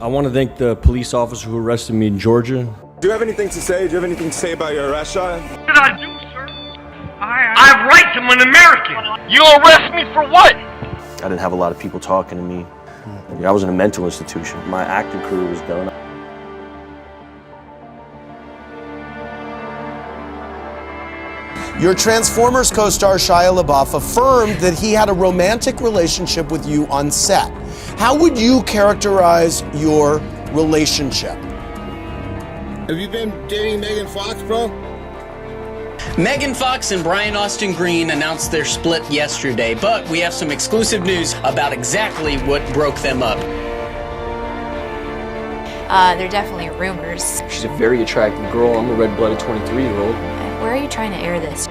I want to thank the police officer who arrested me in Georgia. Do you have anything to say? Do you have anything to say about your arrest, Shia? What did I do, sir? I have rights. I'm an American. You arrest me for what? I didn't have a lot of people talking to me. I was in a mental institution. My acting career was done. Your Transformers co-star Shia LaBeouf affirmed that he had a romantic relationship with you on set. How would you characterize your relationship? Have you been dating Megan Fox, bro? Megan Fox and Brian Austin Green announced their split yesterday, but we have some exclusive news about exactly what broke them up. They're definitely rumors. She's a very attractive girl. I'm a red-blooded 23-year-old. Where are you trying to air this?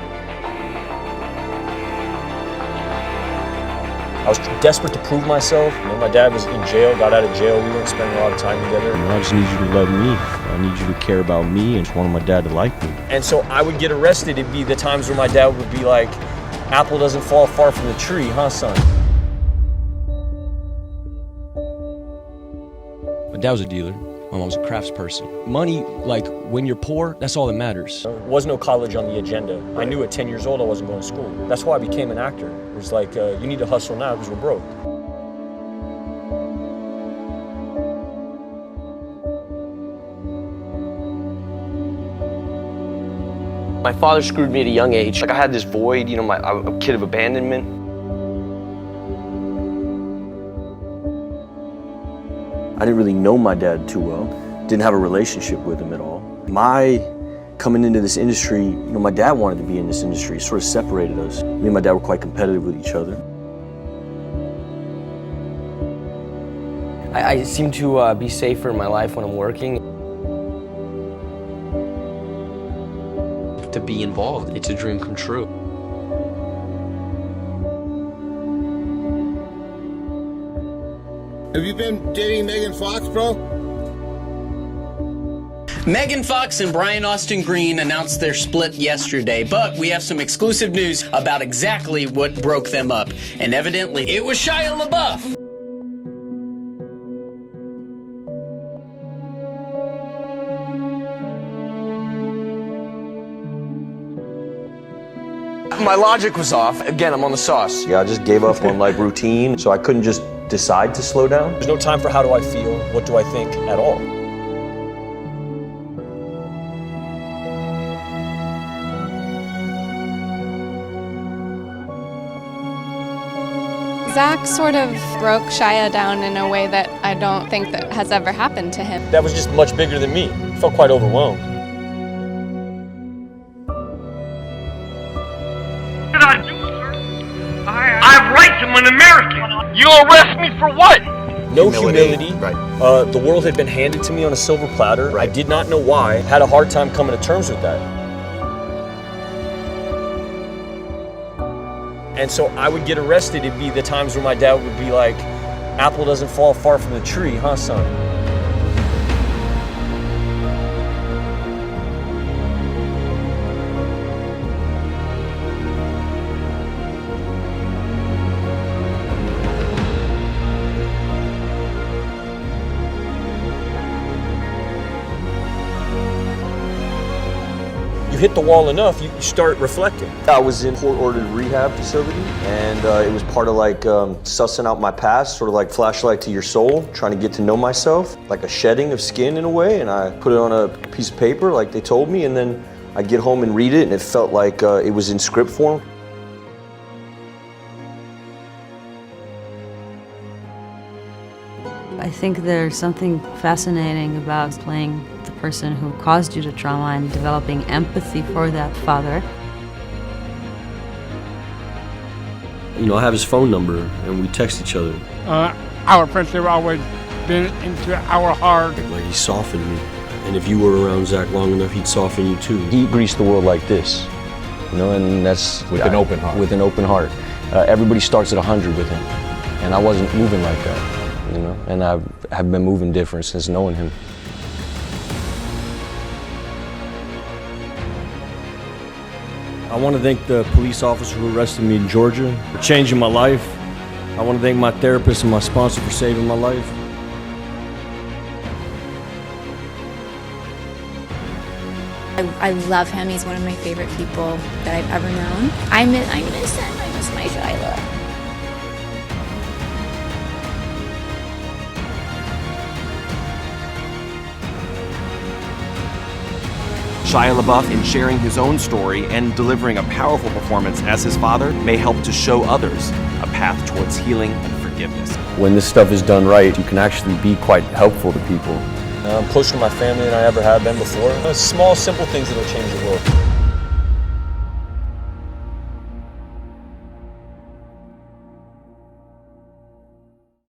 I was desperate to prove myself. You know, my dad was in jail, got out of jail. We weren't spending a lot of time together. I just need you to love me. I need you to care about me and just wanted my dad to like me. And so I would get arrested. It'd be the times where my dad would be like, "Apple doesn't fall far from the tree, huh, son?" My dad was a dealer. My mom was a craftsperson. Money, like when you're poor, that's all that matters. There was no college on the agenda. I knew at 10 years old I wasn't going to school. That's why I became an actor. It was like, you need to hustle now because we're broke. My father screwed me at a young age. Like I had this void, you know, I'm a kid of abandonment. I didn't really know my dad too well. Didn't have a relationship with him at all. My coming into this industry, you know, my dad wanted to be in this industry. It sort of separated us. Me and my dad were quite competitive with each other. I seem to be safer in my life when I'm working. To be involved, it's a dream come true. Have you been dating Megan Fox, bro? Megan Fox and Brian Austin Green announced their split yesterday, but we have some exclusive news about exactly what broke them up. And evidently, it was Shia LaBeouf. My logic was off. Again, I'm on the sauce. Yeah, I just gave up on like routine, so I couldn't just decide to slow down. There's no time for how do I feel, what do I think at all. Zach sort of broke Shia down in a way that I don't think that has ever happened to him. That was just much bigger than me. I felt quite overwhelmed. What did I do, sir? I have rights. I'm an American. You arrest me for what? No humility. Right. The world had been handed to me on a silver platter. Right. I did not know why. Had a hard time coming to terms with that. And so I would get arrested. It'd be the times where my dad would be like, "Apple doesn't fall far from the tree, huh, son?" Hit the wall enough, you start reflecting. I was in court-ordered rehab facility, and it was part of like sussing out my past, sort of like flashlight to your soul, trying to get to know myself, like a shedding of skin in a way, and I put it on a piece of paper like they told me, and then I'd get home and read it, and it felt like it was in script form. I think there's something fascinating about playing the person who caused you to trauma and developing empathy for that father. You know, I have his phone number and we text each other. Our friendship always been into our heart. Like he softened me. And if you were around Zach long enough, he'd soften you too. He greased the world like this, you know, and that's... With an open heart. With an open heart. Everybody starts at 100 with him, and I wasn't moving like that. You know, and I have been moving different since knowing him. I want to thank the police officer who arrested me in Georgia for changing my life. I want to thank my therapist and my sponsor for saving my life. I love him. He's one of my favorite people that I've ever known. I miss him. I miss my Shia. Shia LaBeouf, in sharing his own story and delivering a powerful performance as his father, may help to show others a path towards healing and forgiveness. When this stuff is done right, you can actually be quite helpful to people. I'm closer to my family than I ever have been before. Small, simple things that'll change the world.